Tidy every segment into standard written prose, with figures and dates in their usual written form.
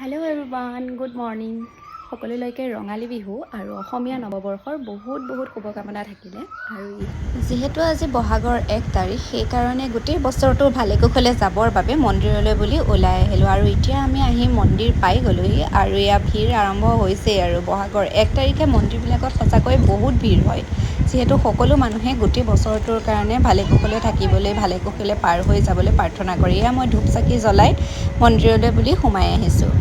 Hello' everyone, good morning. সকলোলৈকে ৰঙালী বিহু আৰু অসমীয়া নৱবৰ্ষৰ বহুত শুভকামনা থাকিলে। আৰু যিহেতু আজি বহাগৰ 1 তাৰিখ, সেইকাৰণে গোটেই বছৰটো ভালে কুশলে যাবৰ বাবে মন্দিৰলৈ বুলি ওলাই আহিলোঁ। আৰু এতিয়া আমি আহি মন্দিৰ পাই গ'লোহি আৰু এয়া ভিৰ আৰম্ভ হৈছেই। আৰু বহাগৰ 1 তাৰিখে মন্দিৰবিলাকত সঁচাকৈ বহুত ভিৰ হয়, যিহেতু সকলো মানুহে গোটেই বছৰটোৰ কাৰণে ভালে কুশলে থাকিবলৈ, ভালে কুশলে পাৰ হৈ যাবলৈ প্ৰাৰ্থনা কৰি এয়া মই ধূপ চাকি জ্বলাই মন্দিৰলৈ বুলি সোমাই আহিছোঁ।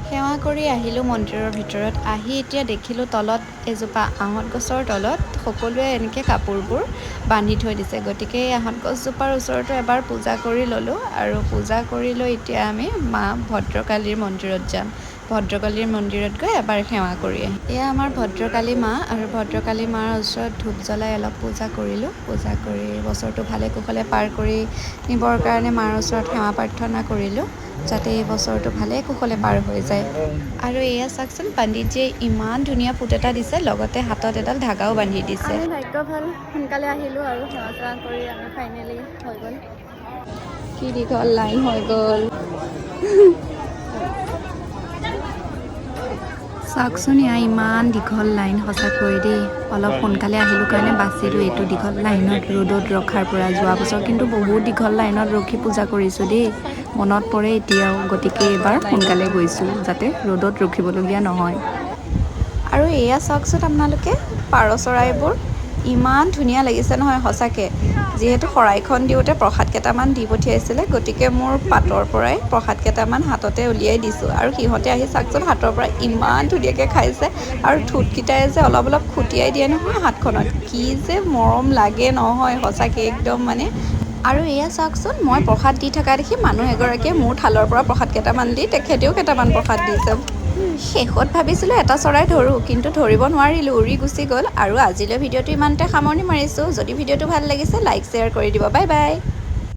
সেৱা কৰি আহিলোঁ মন্দিৰৰ ভিতৰত। আহি এতিয়া দেখিলোঁ তলত এজোপা আহঁত গছৰ তলত সকলোৱে এনেকৈ কাপোৰবোৰ বান্ধি থৈ দিছে। গতিকে এই আহঁত গছজোপাৰ ওচৰতো এবাৰ পূজা কৰি ল'লোঁ। আৰু পূজা কৰি লৈ এতিয়া আমি মা ভদ্ৰকালীৰ মন্দিৰত যাম। ভদ্ৰকালীৰ মন্দিৰত গৈ এবাৰ সেৱা কৰি আহিম। এয়া আমাৰ ভদ্ৰকালী মা, আৰু ভদ্ৰকালী মাৰ ওচৰত ধূপ জ্বলাই অলপ পূজা কৰিলোঁ। পূজা কৰি বছৰটো ভালে কুশলে পাৰ কৰি নিবৰ কাৰণে মাৰ ওচৰত সেৱা প্ৰাৰ্থনা কৰিলোঁ, যাতে এই বছৰটো ভালে কুশলে পাৰ হৈ যায়। আৰু এয়া চাওকচোন, পণ্ডিতজীয়ে ইমান ধুনীয়া ফুট এটা দিছে, লগতে হাতত এডাল ধাগাও বান্ধি দিছে। আমি ভাগ্য ভাল, সোনকালে আহিলোঁ আৰু সেৱা চেৱা কৰি আমি ফাইনেলি হৈ গ'ল। কি দীঘল লাইন হৈ গ'ল। চাওকচোন, এয়া ইমান দীঘল লাইন সঁচাকৈ দেই। অলপ সোনকালে আহিলোঁ কাৰণে বাচিলোঁ এইটো দীঘল লাইনত ৰ'দত ৰখাৰ পৰা। যোৱা বছৰ কিন্তু বহুত দীঘল লাইনত ৰখি পূজা কৰিছোঁ দেই, মনত পৰে এতিয়াও। গতিকে এইবাৰ সোনকালে গৈছোঁ যাতে ৰ'দত ৰখিবলগীয়া নহয়। আৰু এয়া চাওকচোন আপোনালোকে, পাৰ চৰাইবোৰ ইমান ধুনীয়া লাগিছে নহয় সঁচাকৈ। যিহেতু শৰাইখন দিওঁতে প্ৰসাদ কেইটামান দি পঠিয়াইছিলে, গতিকে মোৰ পাতৰ পৰাই প্ৰসাদ কেইটামান হাততে উলিয়াই দিছোঁ। আৰু সিহঁতে আহি চাওকচোন হাতৰ পৰা ইমান ধুনীয়াকৈ খাইছে। আৰু ঠোঁটকেইটাই যে অলপ খুটিয়াই দিয়ে নহয় হাতখনত, কি যে মৰম লাগে নহয় সঁচাকৈ একদম মানে। আৰু এয়া চাওকচোন, মই প্ৰসাদ দি থকা দেখি মানুহ এগৰাকীয়ে মোৰ থালৰ পৰা প্ৰসাদ কেইটামান দি তেখেতেও কেইটামান প্ৰসাদ দিছে। শেষত ভাবিছিলোঁ এটা চৰাই ধৰোঁ, কিন্তু ধৰিব নোৱাৰিলোঁ, উৰি গুচি গ'ল। আৰু আজিলৈ ভিডিঅ'টো ইমানতে সামৰণি মাৰিছোঁ। যদি ভিডিঅ'টো ভাল লাগিছে লাইক শ্বেয়াৰ কৰি দিব। Bye bye.